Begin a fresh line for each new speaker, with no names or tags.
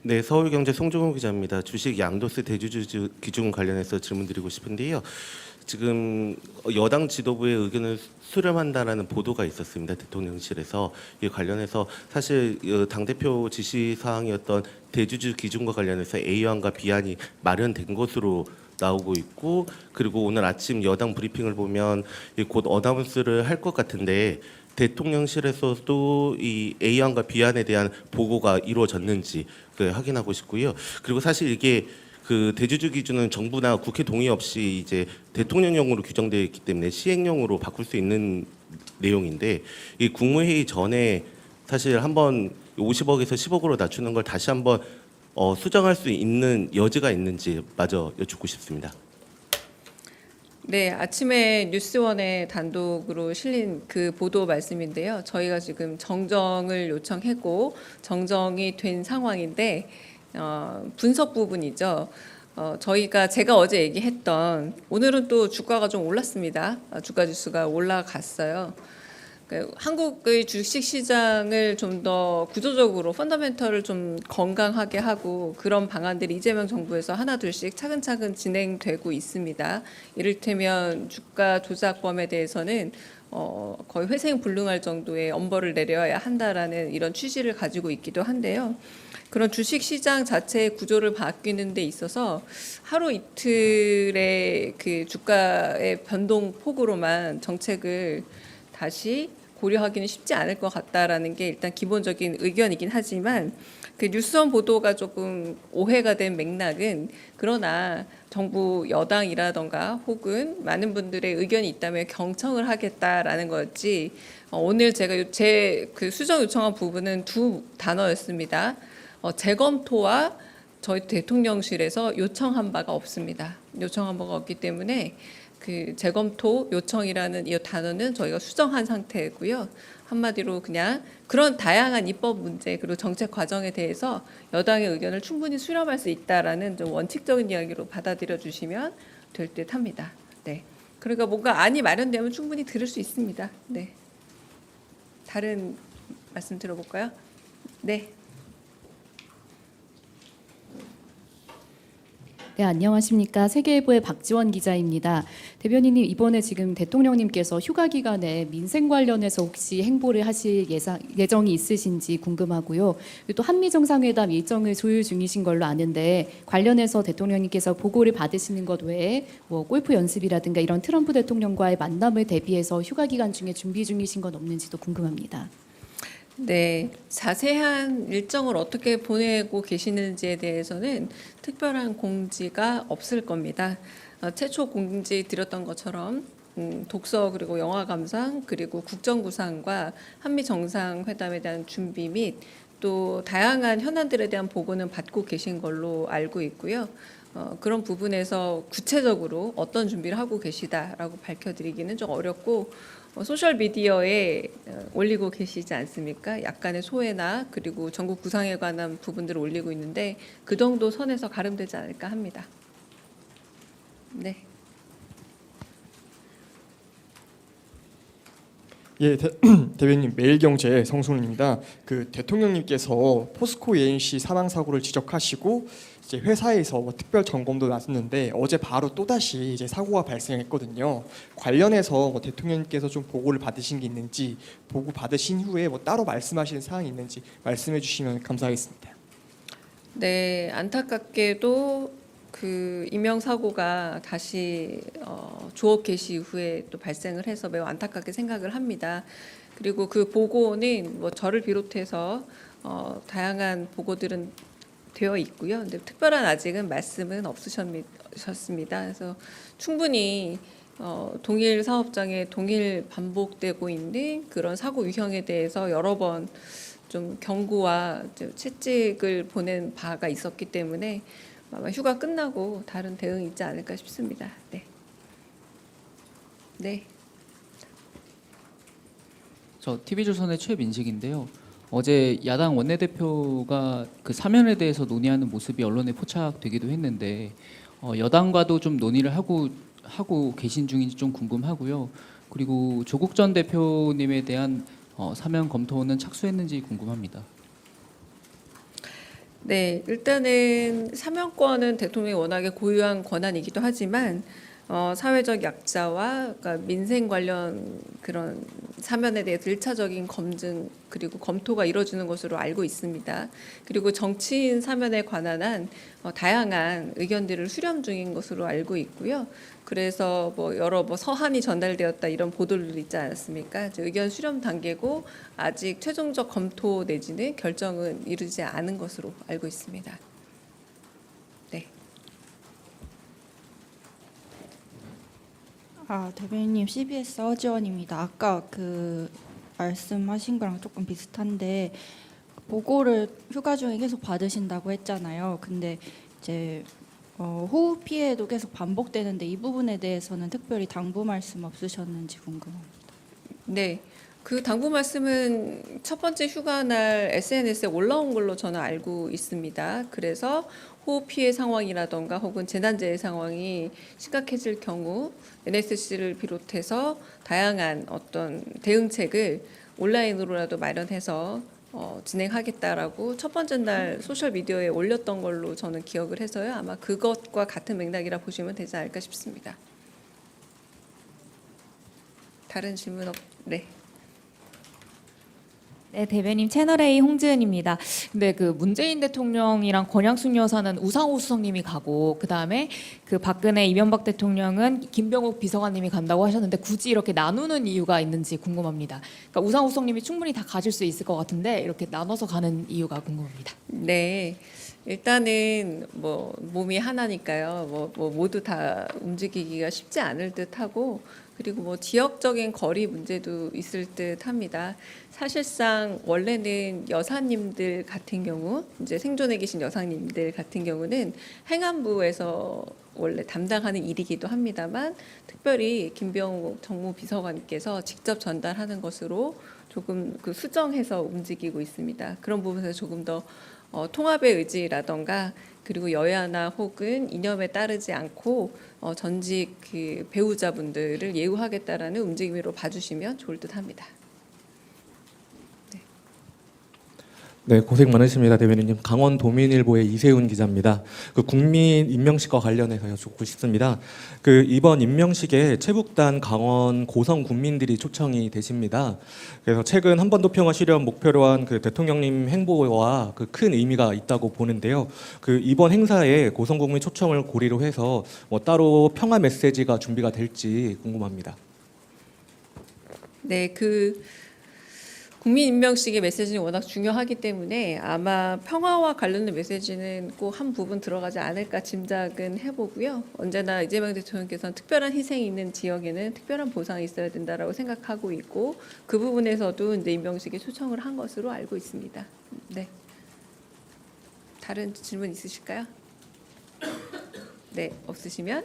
네, 서울경제 송종호 기자입니다. 주식 양도세 대주주 기준 관련해서 질문드리고 싶은데요. 지금 여당 지도부의 의견을 수렴한다라는 보도가 있었습니다. 대통령실에서 이 관련해서 사실 당 대표 지시 사항이었던 대주주 기준과 관련해서 A안과 B안이 마련된 것으로 나오고 있고, 그리고 오늘 아침 여당 브리핑을 보면 곧 어나운스를 할 것 같은데 대통령실에서도 이 A안과 B안에 대한 보고가 이루어졌는지 확인하고 싶고요. 그리고 사실 이게 그 대주주 기준은 정부나 국회 동의 없이 이제 대통령령으로 규정되어 있기 때문에 시행령으로 바꿀 수 있는 내용인데, 이 국무회의 전에 사실 한번 50억에서 10억으로 낮추는 걸 다시 한번 수정할 수 있는 여지가 있는지 마저 여쭙고 싶습니다.
네, 아침에 뉴스원에 단독으로 실린 그 보도 말씀인데요. 저희가 지금 정정을 요청했고 정정이 된 상황인데 분석 부분이죠. 제가 어제 얘기했던, 오늘은 또 주가가 좀 올랐습니다. 주가 지수가 올라갔어요. 한국의 주식 시장을 좀 더 구조적으로 펀더멘털을 좀 건강하게 하고 그런 방안들이 이재명 정부에서 하나둘씩 차근차근 진행되고 있습니다. 이를테면 주가 조작범에 대해서는 거의 회생불능할 정도의 엄벌을 내려야 한다라는 이런 취지를 가지고 있기도 한데요. 그런 주식 시장 자체의 구조를 바뀌는 데 있어서 하루 이틀의 그 주가의 변동 폭으로만 정책을 다시 고려하기는 쉽지 않을 것 같다라는 게 일단 기본적인 의견이긴 하지만, 그 뉴스원 보도가 조금 오해가 된 맥락은, 그러나 정부 여당이라던가 혹은 많은 분들의 의견이 있다면 경청을 하겠다라는 거였지, 오늘 제가 그 수정 요청한 부분은 두 단어였습니다. 재검토와 저희 대통령실에서 요청한 바가 없습니다. 요청한 바가 없기 때문에 그 재검토 요청이라는 이 단어는 저희가 수정한 상태고요. 한마디로 그냥 그런 다양한 입법 문제 그리고 정책 과정에 대해서 여당의 의견을 충분히 수렴할 수 있다라는 좀 원칙적인 이야기로 받아들여 주시면 될 듯합니다. 네. 그러니까 뭔가 안이 마련되면 충분히 들을 수 있습니다. 네. 다른 말씀 들어볼까요? 네.
네, 안녕하십니까. 세계일보의 박지원 기자입니다. 대변인님, 이번에 지금 대통령님께서 휴가 기간에 민생 관련해서 혹시 행보를 하실 예정이 있으신지 궁금하고요. 또 한미 정상회담 일정을 조율 중이신 걸로 아는데 관련해서 대통령님께서 보고를 받으시는 것 외에 뭐 골프 연습이라든가 이런 트럼프 대통령과의 만남을 대비해서 휴가 기간 중에 준비 중이신 건 없는지도 궁금합니다.
네, 자세한 일정을 어떻게 보내고 계시는지에 대해서는 특별한 공지가 없을 겁니다. 최초 공지 드렸던 것처럼 독서 그리고 영화 감상 그리고 국정구상과 한미 정상회담에 대한 준비 및 또 다양한 현안들에 대한 보고는 받고 계신 걸로 알고 있고요. 그런 부분에서 구체적으로 어떤 준비를 하고 계시다라고 밝혀드리기는 좀 어렵고, 소셜 미디어에 올리고 계시지 않습니까? 약간의 소회나 그리고 전국 구상에 관한 부분들을 올리고 있는데 그 정도 선에서 가름되지 않을까 합니다. 네.
예, 대변인 매일경제 성순입니다. 그 대통령님께서 포스코 ENC 사망 사고를 지적하시고 이제 회사에서 뭐 특별 점검도 나섰는데 어제 바로 또 다시 이제 사고가 발생했거든요. 관련해서 뭐 대통령님께서 좀 보고를 받으신 게 있는지, 보고 받으신 후에 뭐 따로 말씀하시는 사항이 있는지 말씀해 주시면 감사하겠습니다.
네, 안타깝게도 그 인명 사고가 다시 조업 개시 이후에 또 발생을 해서 매우 안타깝게 생각을 합니다. 그리고 그 보고는 뭐 저를 비롯해서 다양한 보고들은 되어 있고요. 근데 특별한 아직은 말씀은 없으셨습니다. 그래서 충분히 동일 사업장에 동일 반복되고 있는 그런 사고 유형에 대해서 여러 번 좀 경고와 채찍을 보낸 바가 있었기 때문에 아마 휴가 끝나고 다른 대응이 있지 않을까 싶습니다. 네. 네.
저 TV조선의 최민식인데요. 어제 야당 원내대표가 그 사면에 대해서 논의하는 모습이 언론에 포착되기도 했는데 여당과도 좀 논의를 하고 계신 중인지 좀 궁금하고요. 그리고 조국 전 대표님에 대한 사면 검토는 착수했는지 궁금합니다.
네, 일단은 사면권은 대통령이 워낙에 고유한 권한이기도 하지만 사회적 약자와 그러니까 민생 관련 그런 사면에 대해서 1차적인 검증 그리고 검토가 이루어지는 것으로 알고 있습니다. 그리고 정치인 사면에 관한 한 다양한 의견들을 수렴 중인 것으로 알고 있고요. 그래서 뭐 여러 서한이 전달되었다 이런 보도들도 있지 않았습니까? 이제 의견 수렴 단계고 아직 최종적 검토 내지는 결정은 이루지 않은 것으로 알고 있습니다. 네.
대변인님 CBS 허지원입니다. 아까 그 말씀하신 거랑 조금 비슷한데 보고를 휴가 중에 계속 받으신다고 했잖아요. 근데 이제 호흡 피해도 계속 반복되는데 이 부분에 대해서는 특별히 당부 말씀 없으셨는지 궁금합니다.
네. 그 당부 말씀은 첫 번째 휴가날 SNS에 올라온 걸로 저는 알고 있습니다. 그래서 호흡 피해 상황이라던가 혹은 재난재해 상황이 심각해질 경우 NSC를 비롯해서 다양한 어떤 대응책을 온라인으로라도 마련해서 진행하겠다라고 첫 번째 날 소셜 미디어에 올렸던 걸로 저는 기억을 해서요. 아마 그것과 같은 맥락이라 보시면 되지 않을까 싶습니다. 다른 질문 네.
네, 대변인 채널A 홍지은입니다. 근데 그 문재인 대통령이랑 권양숙 여사는 우상호 수석님이 가고 그다음에 그 박근혜 이명박 대통령은 김병욱 비서관님이 간다고 하셨는데 굳이 이렇게 나누는 이유가 있는지 궁금합니다. 그러니까 우상호 수석님이 충분히 다 가질 수 있을 것 같은데 이렇게 나눠서 가는 이유가 궁금합니다.
네. 일단은 뭐 몸이 하나니까요. 뭐 모두 다 움직이기가 쉽지 않을 듯하고 그리고 뭐 지역적인 거리 문제도 있을 듯합니다. 사실상 원래는 여사님들 같은 경우 이제 생존해 계신 여사님들 같은 경우는 행안부에서 원래 담당하는 일이기도 합니다만 특별히 김병욱 정무비서관께서 직접 전달하는 것으로 조금 그 수정해서 움직이고 있습니다. 그런 부분에서 조금 더 통합의 의지라던가 그리고 여야나 혹은 이념에 따르지 않고 전직 그 배우자분들을 예우하겠다라는 움직임으로 봐주시면 좋을 듯합니다.
네, 고생 많으십니다, 대변인님. 강원도민일보의 이세훈 기자입니다. 그 국민 임명식과 관련해서 여쭙고 싶습니다. 그 이번 임명식에 최북단 강원 고성 군민들이 초청이 되십니다. 그래서 최근 한반도 평화 실현 목표로 한 그 대통령님 행보와 그 큰 의미가 있다고 보는데요. 그 이번 행사에 고성 국민 초청을 고리로 해서 뭐 따로 평화 메시지가 준비가 될지 궁금합니다.
네, 그 국민 임명식의 메시지는 워낙 중요하기 때문에 아마 평화와 관련된 메시지는 꼭 한 부분 들어가지 않을까 짐작은 해보고요. 언제나 이재명 대통령께서는 특별한 희생이 있는 지역에는 특별한 보상이 있어야 된다라고 생각하고 있고 그 부분에서도 이제 임명식에 초청을 한 것으로 알고 있습니다. 네. 다른 질문 있으실까요? 네, 없으시면